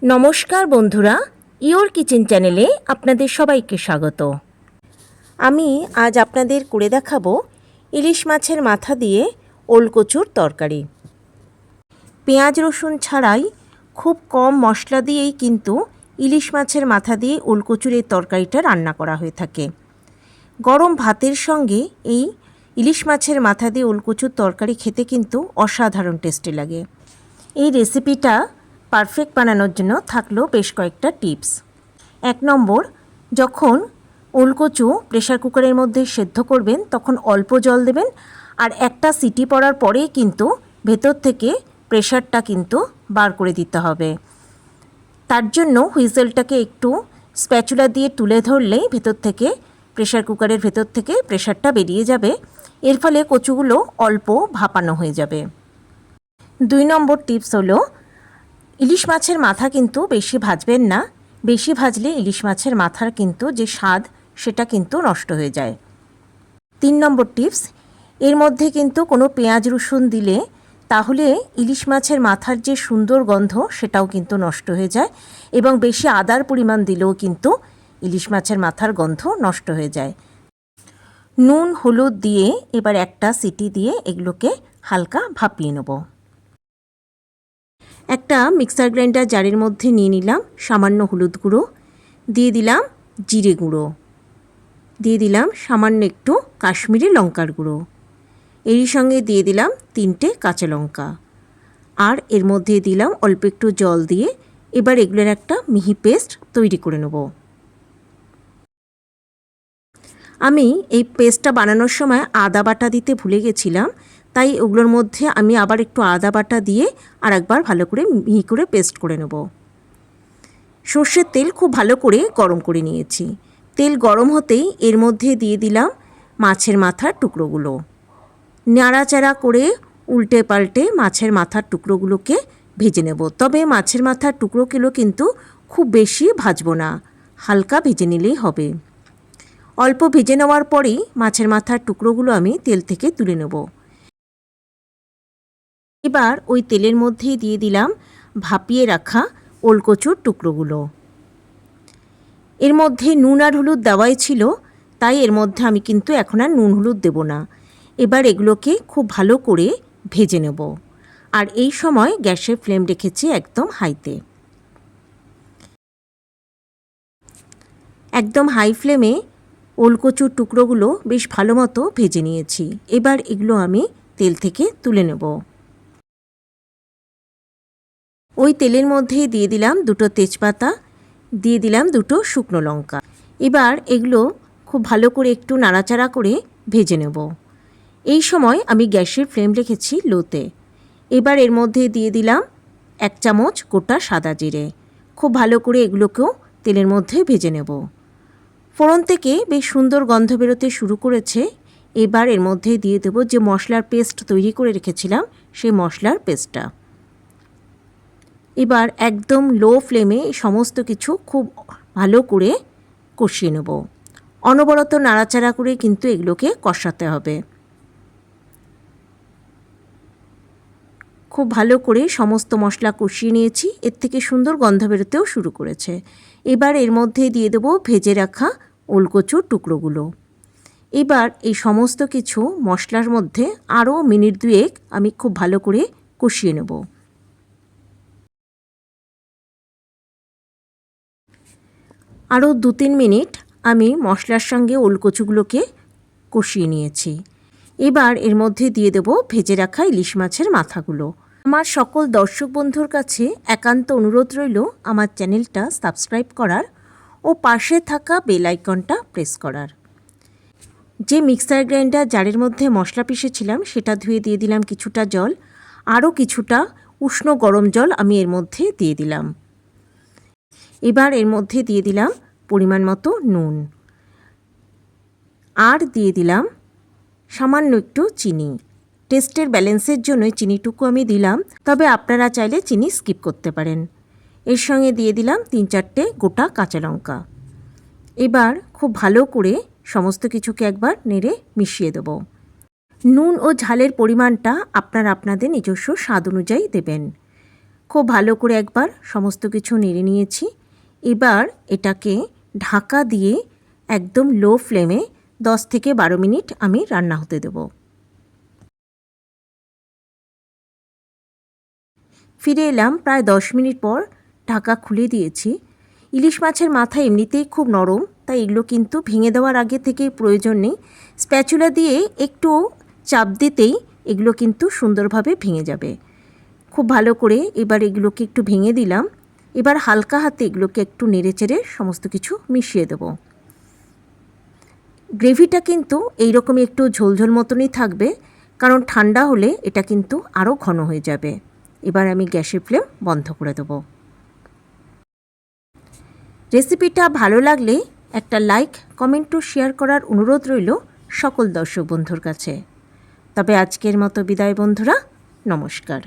নমস্কার বন্ধুরা, your kitchen চ্যানেলে আপনাদের সবাইকে স্বাগত। আমি আজ আপনাদের করে দেখাবো ইলিশ মাছের মাথা দিয়ে ওলকচুর তরকারি। পেঁয়াজ রসুন ছাড়াই খুব কম মশলা দিয়েই কিন্তু ইলিশ মাছের মাথা দিয়ে ওলকচুর এই তরকারিটা রান্না করা হয়ে থাকে। গরম ভাতের সঙ্গে এই ইলিশ মাছের মাথা দিয়ে ওলকচুর তরকারি খেতে কিন্তু অসাধারণ টেস্টি লাগে। এই রেসিপিটা পারফেক্ট বানানোর জন্য থাকলো বেশ কয়েকটা টিপস। 1 নম্বর, যখন ওলকচু প্রেশার কুকারের মধ্যে সেদ্ধ করবেন তখন অল্প জল দেবেন, আর একটা সিটি পড়ার পরেই কিন্তু ভেতর থেকে প্রেশারটা কিন্তু বার করে দিতে হবে। তার জন্য হুইসেলটাকে একটু স্প্যাচুলা দিয়ে তুলে ধরলেই ভেতর থেকে প্রেশার কুকারের ভেতর থেকে প্রেশারটা বেরিয়ে যাবে। এর ফলে কচুগুলো অল্প ভাপানো হয়ে যাবে। 2 নম্বর টিপস হলো, ইলিশ মাছের মাথা কিন্তু বেশি ভাজবেন না। বেশি ভাজলে ইলিশ মাছের মাথার কিন্তু যে স্বাদ সেটা কিন্তু নষ্ট হয়ে যায়। 3 নম্বর টিপস, এর মধ্যে কিন্তু কোনো পেঁয়াজ রসুন দিলে তাহলে ইলিশ মাছের মাথার যে সুন্দর গন্ধ সেটাও কিন্তু নষ্ট হয়ে যায়, এবং বেশি আদার পরিমাণ দিলেও কিন্তু ইলিশ মাছের মাথার গন্ধ নষ্ট হয়ে যায়। নুন হলুদ দিয়ে এবার একটা সিটি দিয়ে এগুলোকে হালকা ভাপিয়ে নেব। একটা মিক্সার গ্রাইন্ডার জারের মধ্যে নিয়ে নিলাম সামান্য হলুদ গুঁড়ো, দিয়ে দিলাম জিরে গুঁড়ো, দিয়ে দিলাম সামান্য একটু কাশ্মীরি লঙ্কার গুঁড়ো, এরই সঙ্গে দিয়ে দিলাম 3টে কাঁচা লঙ্কা, আর এর মধ্যে দিলাম অল্প একটু জল দিয়ে এবার এগুলোর একটা মিহি পেস্ট তৈরি করে নেব। আমি এই পেস্টটা বানানোর সময় আদা বাটা দিতে ভুলে গেছিলাম, তাই ওগুলোর মধ্যে আমি আবার একটু আদা বাটা দিয়ে আর একবার ভালো করে মিহি করে পেস্ট করে নেব। সর্ষের তেল খুব ভালো করে গরম করে নিয়েছি। তেল গরম হতেই এর মধ্যে দিয়ে দিলাম মাছের মাথার টুকরোগুলো। নাড়াচাড়া করে উল্টে পাল্টে মাছের মাথার টুকরোগুলোকে ভেজে নেব। তবে মাছের মাথার টুকরোগুলো কিন্তু খুব বেশি ভাজবো না, হালকা ভেজে নিলেই হবে। অল্প ভেজে নেওয়ার পরেই মাছের মাথার টুকরোগুলো আমি তেল থেকে তুলে নেব। এবার ওই তেলের মধ্যেই দিয়ে দিলাম ভাপিয়ে রাখা ওলকচুর টুকরোগুলো। এর মধ্যে নুন আর হলুদ দেওয়াই ছিল, তাই এর মধ্যে আমি কিন্তু এখন আর নুন হলুদ দেব না। এবার এগুলোকে খুব ভালো করে ভেজে নেব, আর এই সময় গ্যাসের ফ্লেম রেখেছি একদম হাইতে। একদম হাই ফ্লেমে ওলকচুর টুকরোগুলো বেশ ভালো মতো ভেজে নিয়েছি। এবার এগুলো আমি তেল থেকে তুলে নেব। ওই তেলের মধ্যে দিয়ে দিলাম 2টো তেজপাতা, দিয়ে দিলাম 2টো শুকনো লঙ্কা। এবার এগুলো খুব ভালো করে একটু নাড়াচাড়া করে ভেজে নেব। এই সময় আমি গ্যাসের ফ্লেম রেখেছি লোতে। এবার এর মধ্যে দিয়ে দিলাম 1 চামচ গোটা সাদা জিরে। খুব ভালো করে এগুলোকেও তেলের মধ্যে ভেজে নেব। ফোড়ন থেকে বেশ সুন্দর গন্ধ বেরোতে শুরু করেছে। এবার এর মধ্যে দিয়ে দেব যে মশলার পেস্ট তৈরি করে রেখেছিলাম, সেই মশলার পেস্টটা। এবার একদম লো ফ্লেমে সমস্ত কিছু খুব ভালো করে কষিয়ে নেব। অনবরত নাড়াচাড়া করে কিন্তু এগুলোকে কষাতে হবে। খুব ভালো করে সমস্ত মশলা কষিয়ে নিয়েছি, এর থেকে সুন্দর গন্ধ বেরোতেও শুরু করেছে। এবার এর মধ্যে দিয়ে দেব ভেজে রাখা ওলকচুর টুকরোগুলো। এবার এই সমস্ত কিছু মশলার মধ্যে আরও মিনিট 2 আমি খুব ভালো করে কষিয়ে নেব। আরও 2-3 মিনিট আমি মশলার সঙ্গে ওলকচুগুলোকে কষিয়ে নিয়েছি। এবার এর মধ্যে দিয়ে দেব ভেজে রাখা ইলিশ মাছের মাথাগুলো। আমার সকল দর্শক বন্ধুর কাছে একান্ত অনুরোধ রইল আমার চ্যানেলটা সাবস্ক্রাইব করার ও পাশে থাকা বেল আইকনটা প্রেস করার। যে মিক্সার গ্রাইন্ডার জারের মধ্যে মশলা পিষেছিলাম সেটা ধুয়ে দিয়ে দিলাম কিছুটা জল, আরও কিছুটা উষ্ণ গরম জল আমি এর মধ্যে দিয়ে দিলাম। এবার এর মধ্যে দিয়ে দিলাম পরিমাণ মতো নুন, আর দিয়ে দিলাম সামান্য একটু চিনি। টেস্টের ব্যালেন্সের জন্য চিনিটুকু আমি দিলাম, তবে আপনারা চাইলে চিনি স্কিপ করতে পারেন। এর সঙ্গে দিয়ে দিলাম 3-4টে গোটা কাঁচা লঙ্কা। এবার খুব ভালো করে সমস্ত কিছুকে একবার নেড়ে মিশিয়ে দেব। নুন ও ঝালের পরিমাণটা আপনারা আপনাদের নিজস্ব স্বাদ অনুযায়ী দেবেন। খুব ভালো করে একবার সমস্ত কিছু নেড়ে নিয়েছি। এবার এটাকে ঢাকা দিয়ে একদম লো ফ্লেমে 10 থেকে 12 মিনিট আমি রান্না হতে দেব। ফিরে এলাম প্রায় 10 মিনিট পর, ঢাকা খুলে দিয়েছি। ইলিশ মাছের মাথা এমনিতেই খুব নরম, তাই এগুলো কিন্তু ভেঙে দেওয়ার আগে থেকে প্রয়োজন নেই। স্প্যাচুলা দিয়ে একটু চাপ দিতেই এগুলো কিন্তু সুন্দরভাবে ভেঙে যাবে। খুব ভালো করে এবার এগুলোকে একটু ভেঙে দিলাম। এবার হালকা হাতে এগুলোকে একটু নেড়েচেড়ে সমস্ত কিছু মিশিয়ে দেব। গ্রেভিটা কিন্তু এইরকমই একটু ঝোলঝোল মতনই থাকবে, কারণ ঠান্ডা হলে এটা কিন্তু আরও ঘন হয়ে যাবে। এবার আমি গ্যাসের ফ্লেম বন্ধ করে দেব। রেসিপিটা ভালো লাগলে একটা লাইক, কমেন্ট ও শেয়ার করার অনুরোধ রইল সকল দর্শক বন্ধুর কাছে। তবে আজকের মতো বিদায় বন্ধুরা, নমস্কার।